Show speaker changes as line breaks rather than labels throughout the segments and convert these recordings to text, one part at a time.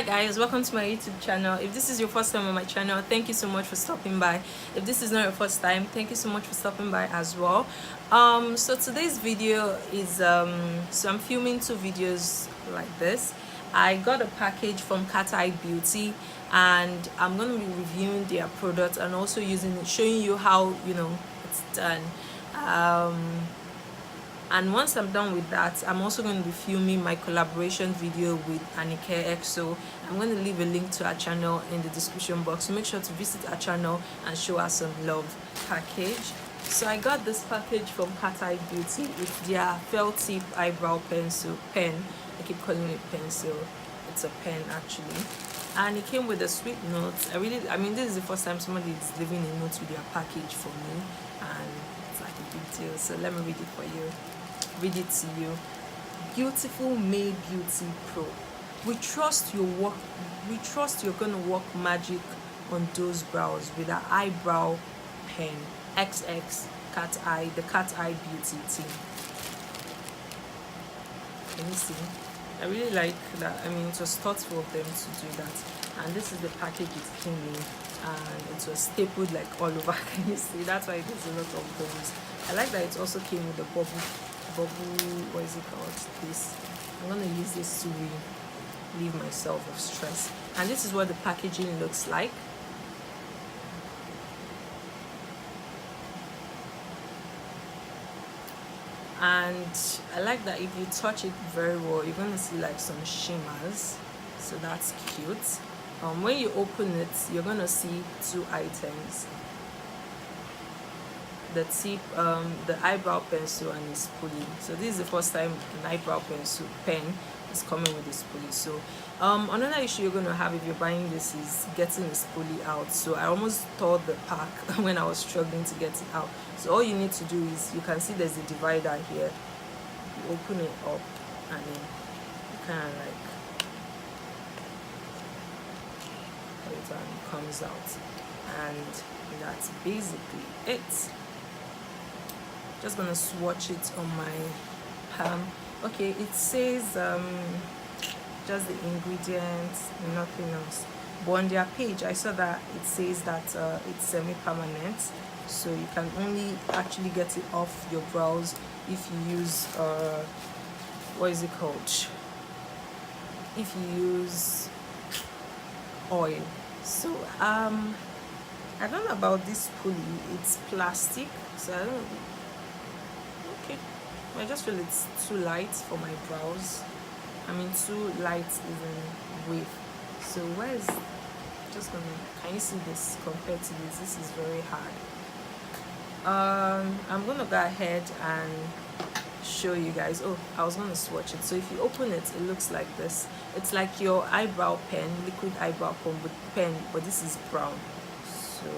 Hi guys, welcome to my YouTube channel. If this is your first time on my channel, thank you so much for stopping by. If this is not your first time, thank you so much for stopping by as well. So today's video is so I'm filming two videos like this. I got a package from CATEYEDBEAUTY and I'm going to be reviewing their product and also showing you how it's done. And once I'm done with that, I'm also going to be filming my collaboration video with CATEYEDBEAUTY. I'm going to leave a link to our channel in the description box, so make sure to visit our channel and show us some love. Package. So I got this package from CATEYEDBEAUTY. It's their felt tip eyebrow pencil pen. I keep calling it pencil. It's a pen actually. And it came with a sweet note. I mean this is the first time somebody is leaving a note with their package for me, and it's like a big deal. So let me read it for you. Read it to you. Beautiful May Beauty Pro. We trust your work. We trust you're gonna work magic on those brows with our eyebrow pen. XX Cat Eye, the CATEYEDBEAUTY team. Can you see? I really like that. I mean, it was thoughtful of them to do that. And this is the package it came in, and it was stapled like all over. Can you see? That's why there's a lot of bones. I like that it also came with a bubble, what is it called? This. I'm gonna use this to relieve myself of stress. And this is what the packaging looks like. And I like that if you touch it very well, you're gonna see like some shimmers, so that's cute. When you open it, you're gonna see two items: the tip, the eyebrow pencil, and the spoolie. So this is the first time an eyebrow pencil pen is coming with the spoolie. So another issue you're going to have if you're buying this is getting the spoolie out. So I almost tore the pack when I was struggling to get it out. So all you need to do is, you can see there's a divider here. You open it up and then you kind of like put it and it comes out, and that's basically it. Just gonna swatch it on my palm. Okay, it says just the ingredients, nothing else. But on their page I saw that it says that it's semi-permanent, so you can only actually get it off your brows if you use what is it called, if you use oil. So I don't know about this pulley. It's plastic, so I don't know. Okay, I just feel it's too light for my brows. I mean, too light even width. So where is, just gonna, can you see this compared to this? This is very hard. I'm gonna go ahead and show you guys. Oh, I was gonna swatch it. So if you open it, it looks like this. It's like your eyebrow pen, liquid eyebrow pen, but this is brown. So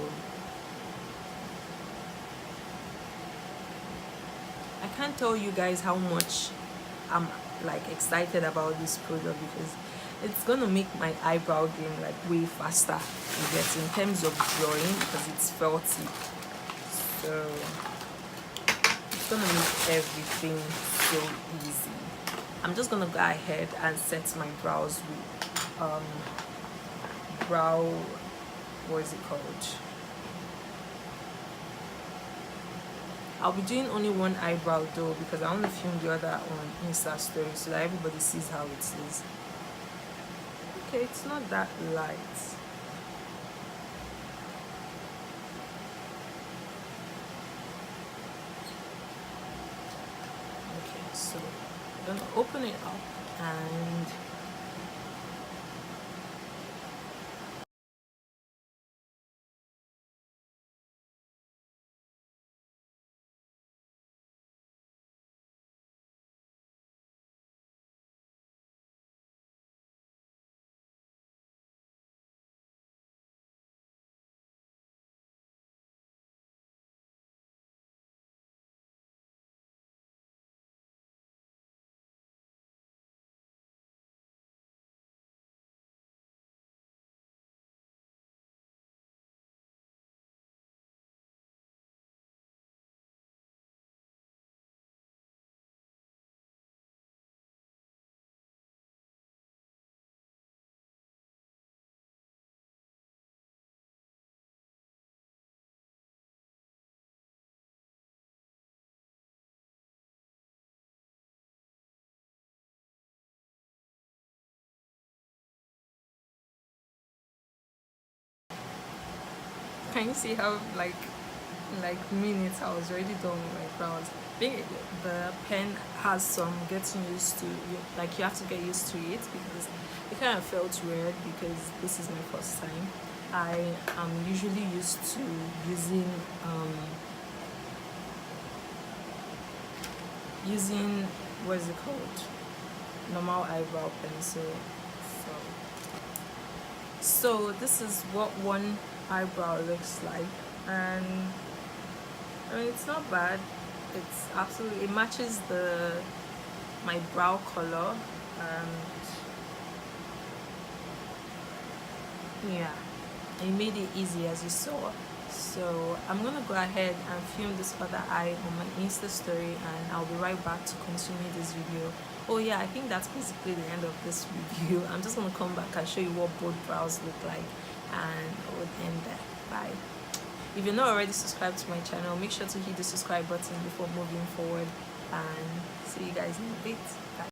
I can't tell you guys how much I'm like excited about this product, because it's gonna make my eyebrow game like way faster, I guess, in terms of drawing, because it's felty. So it's gonna make everything so easy. I'm just gonna go ahead and set my brows with brow, what is it called? I'll be doing only one eyebrow though, because I want to film the other on Insta story so that everybody sees how it is. Okay, it's not that light. Okay, so I'm gonna open it up and Can you see how like minutes I was already done with my brows? Being the pen has some getting used to. Like you have to get used to it because it kind of felt weird because this is my first time. I am usually used to using what is it called, normal eyebrow pencil. So this is what one eyebrow looks like, and I mean it's not bad. It's absolutely, it matches my brow color, and yeah, it made it easy as you saw. So I'm gonna go ahead and film this other eye on my Insta story, and I'll be right back to continue this video. Oh yeah, I think that's basically the end of this review. I'm just gonna come back and show you what both brows look like, and I would end there. Bye. If you're not already subscribed to my channel, make sure to hit the subscribe button before moving forward, and see you guys in a bit. Bye.